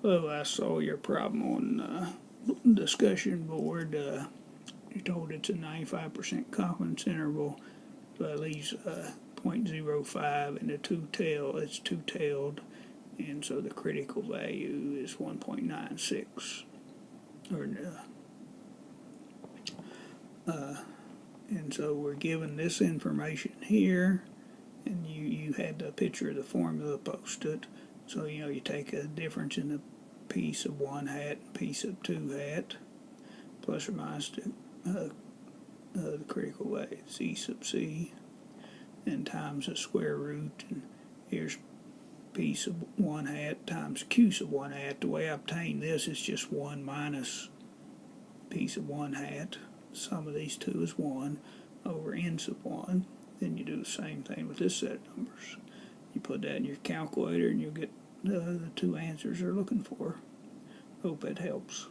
Hello, I saw your problem on discussion board. You told it's a 95% confidence interval, so that leaves 0.05 in the it's two-tailed, and so the critical value is 1.96. And so we're given this information here, and you had the picture of the formula posted. So you take a difference in the piece of 1 hat and piece of 2 hat, plus or minus the critical value is E sub c, and times the square root, and here's piece of 1 hat times q sub 1 hat. The way I obtain this is just 1 minus piece of 1 hat. Sum of these two is 1 over n sub 1. Then you do the same thing with this set of numbers. You put that in your calculator and you'll get the two answers you're looking for. Hope that helps.